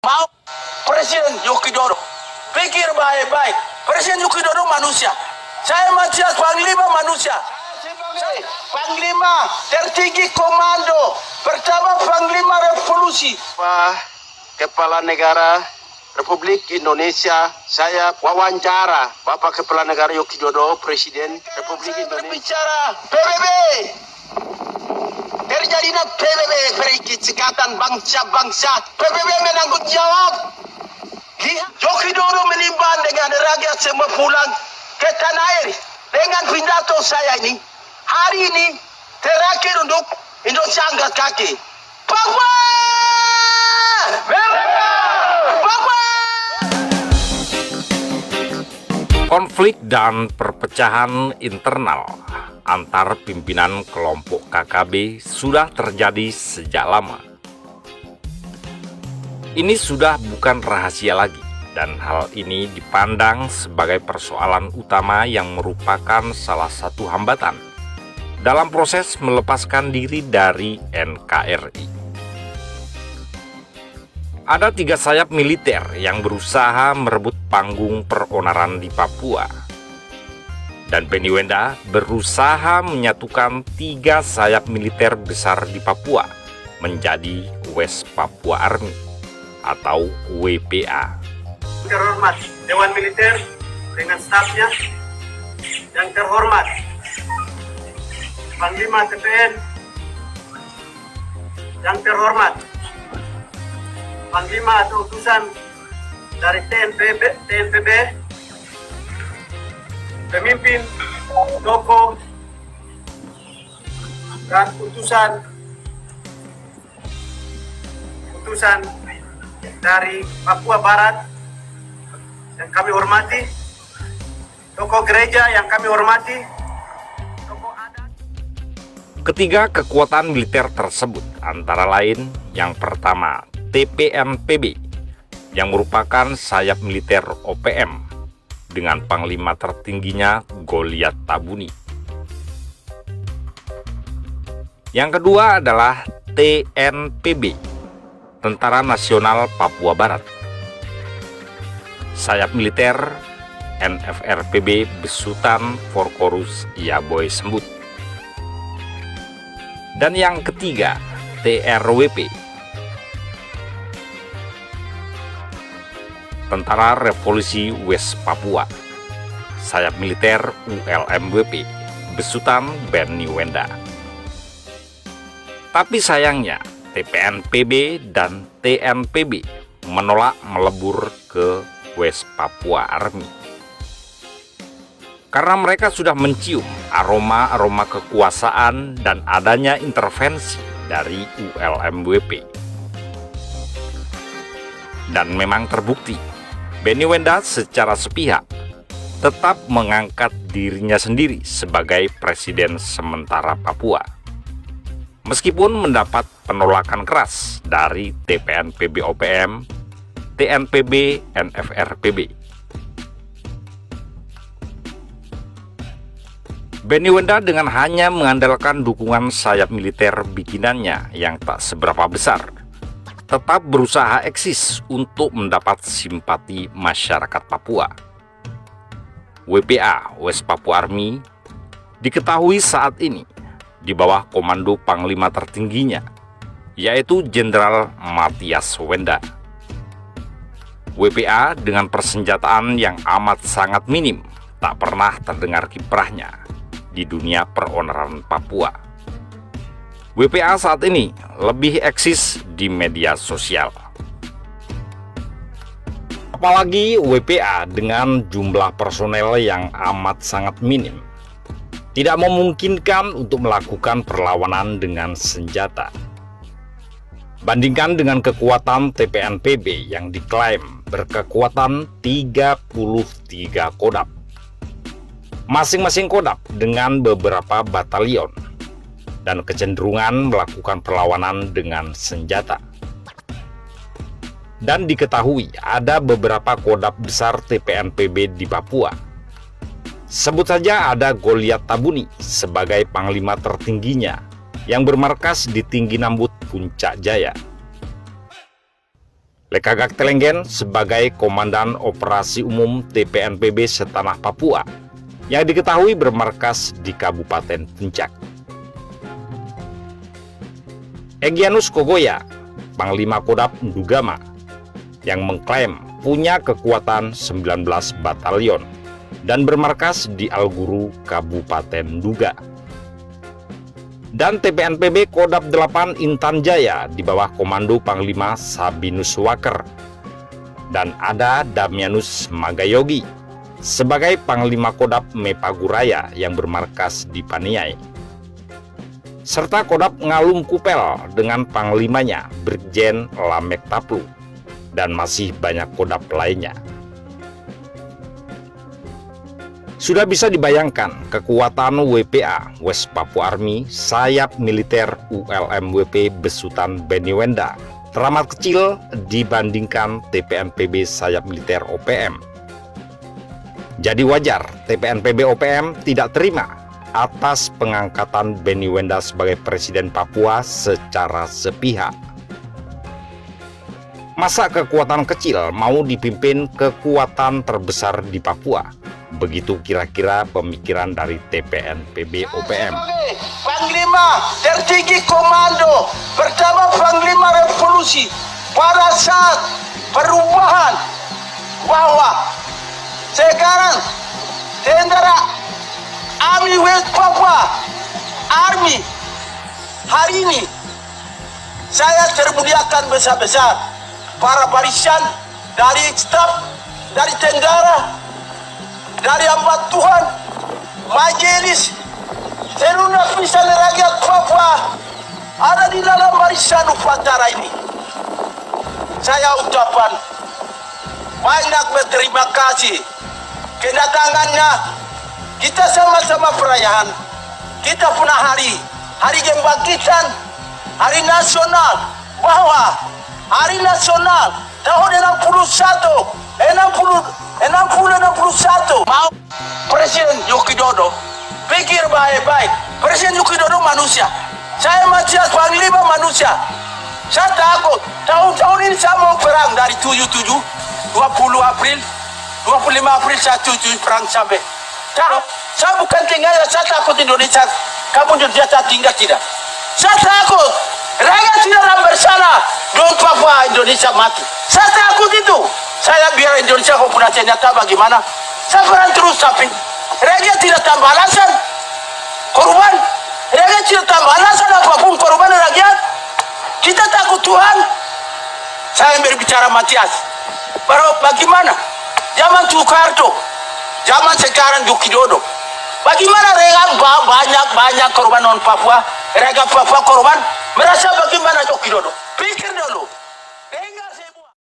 Mau Presiden Joko Widodo pikir baik-baik. Presiden Joko Widodo manusia. Saya manusia, Panglima manusia. Sebagai Panglima tertinggi komando pertama Panglima Revolusi. Pak Kepala Negara Republik Indonesia, saya wawancara Bapak Kepala Negara Joko Widodo, Presiden Republik Indonesia. Bicara PBB. Terjadinya PBB, Perikatan Bangsa-Bangsa. PBB menanggung jawab. Joko Widodo menimbang dengan rakyat semua pulang ke tanah air. Dengan pidato saya ini, hari ini terakhir untuk Indonesia angkat kaki. Papua! Papua! Konflik dan perpecahan internal antar pimpinan kelompok KKB sudah terjadi sejak lama. Ini sudah bukan rahasia lagi, dan hal ini dipandang sebagai persoalan utama yang merupakan salah satu hambatan dalam proses melepaskan diri dari NKRI. Ada 3 sayap militer yang berusaha merebut panggung peronaran di Papua. Dan Benny Wenda berusaha menyatukan 3 sayap militer besar di Papua menjadi West Papua Army atau WPA. Terhormat Dewan Militer dengan stafnya, yang terhormat Panglima TPN, yang terhormat Panglima atau utusan dari TNPB, pemimpin, tokoh, dan utusan dari Papua Barat yang kami hormati, tokoh gereja yang kami hormati, tokoh adat. Ketiga kekuatan militer tersebut antara lain yang pertama TPNPB yang merupakan sayap militer OPM dengan panglima tertingginya Goliat Tabuni. Yang kedua adalah TNPB, Tentara Nasional Papua Barat. Sayap militer NFRPB besutan Forkorus Yaboy Sembut. Dan yang ketiga TRWP, Tentara Revolusi West Papua. Sayap militer ULMWP besutan Benny Wenda. Tapi sayangnya TPNPB dan TNPB menolak melebur ke West Papua Army karena mereka sudah mencium aroma-aroma kekuasaan dan adanya intervensi dari ULMWP. Dan memang terbukti Benny Wenda secara sepihak tetap mengangkat dirinya sendiri sebagai presiden sementara Papua, meskipun mendapat penolakan keras dari TPNPB OPM, TNPB, NFRPB. Benny Wenda dengan hanya mengandalkan dukungan sayap militer bikinannya yang tak seberapa besar, tetap berusaha eksis untuk mendapat simpati masyarakat Papua. WPA, West Papua Army, diketahui saat ini di bawah komando panglima tertingginya, yaitu Jenderal Mathias Wenda. WPA dengan persenjataan yang amat sangat minim, tak pernah terdengar kiprahnya di dunia peronaran Papua. WPA saat ini lebih eksis di media sosial. Apalagi WPA dengan jumlah personel yang amat sangat minim, tidak memungkinkan untuk melakukan perlawanan dengan senjata. Bandingkan dengan kekuatan TPNPB yang diklaim berkekuatan 33 kodam. Masing-masing kodam dengan beberapa batalion dan kecenderungan melakukan perlawanan dengan senjata. Dan diketahui ada beberapa kodam besar TPNPB di Papua. Sebut saja ada Goliat Tabuni sebagai panglima tertingginya yang bermarkas di Tinggi Nambut, Puncak Jaya. Lekagak Telenggen sebagai Komandan Operasi Umum TPNPB setanah Papua yang diketahui bermarkas di Kabupaten Puncak. Egyanus Kogoya, Panglima Kodam Ndugama, yang mengklaim punya kekuatan 19 batalion dan bermarkas di Alguru, Kabupaten Duga. Dan TPNPB Kodam 8 Intan Jaya di bawah komando Panglima Sabinus Waker. Dan ada Damianus Magayogi sebagai Panglima Kodam Mepaguraya yang bermarkas di Paniai. Serta Kodam Ngalum Kupel dengan panglimanya Brigjen Lamek Taplu, dan masih banyak kodam lainnya. Sudah bisa dibayangkan kekuatan WPA, West Papua Army, sayap militer ULM-WP besutan Beniwenda teramat kecil dibandingkan TPNPB sayap militer OPM. Jadi wajar TPNPB OPM tidak terima atas pengangkatan Beniwenda sebagai Presiden Papua secara sepihak. Masa kekuatan kecil mau dipimpin kekuatan terbesar di Papua? Begitu kira-kira pemikiran dari TPNPB OPM. Panglima tertinggi komando pertama Panglima Revolusi pada saat perubahan, bahwa sekarang tentara Army West Papua Army hari ini saya termuliakan besar-besar para barisan dari staf, dari tentara, dari hamba Tuhan, majelis, seluruh lapisan rakyat Papua ada di dalam barisan upacara ini. Saya ucapkan banyak berterima kasih kedatangannya. Kita sama-sama perayaan. Kita punya hari kebangkitan, hari nasional, bahwa hari nasional tahun 61 mau Presiden Joko Widodo pikir baik-baik. Presiden Joko Widodo manusia, saya masih Panglima manusia. Saya takut tahun-tahun ini saya mau perang dari 77 20 April 25 April saya 7 perang sampai. Saya bukan tinggal, saya takut Indonesia kamu Indonesia tinggal tidak. Saya takut rakyat tidak bersalah don Papua Indonesia mati. Saya takut itu. Saya biar Indonesia kau punya senjata bagaimana? Saya perang terus tapi rakyat tidak tambah alasan korban. Rakyat tidak tambah alasan apapun korban rakyat. Kita takut Tuhan. Saya berbicara Matias. Baru bagaimana? Zaman Soekarno, zaman sekarang Joko Widodo. Bagaimana banyak korban non Papua, rakyat Papua korban, merasa bagaimana Joko Widodo?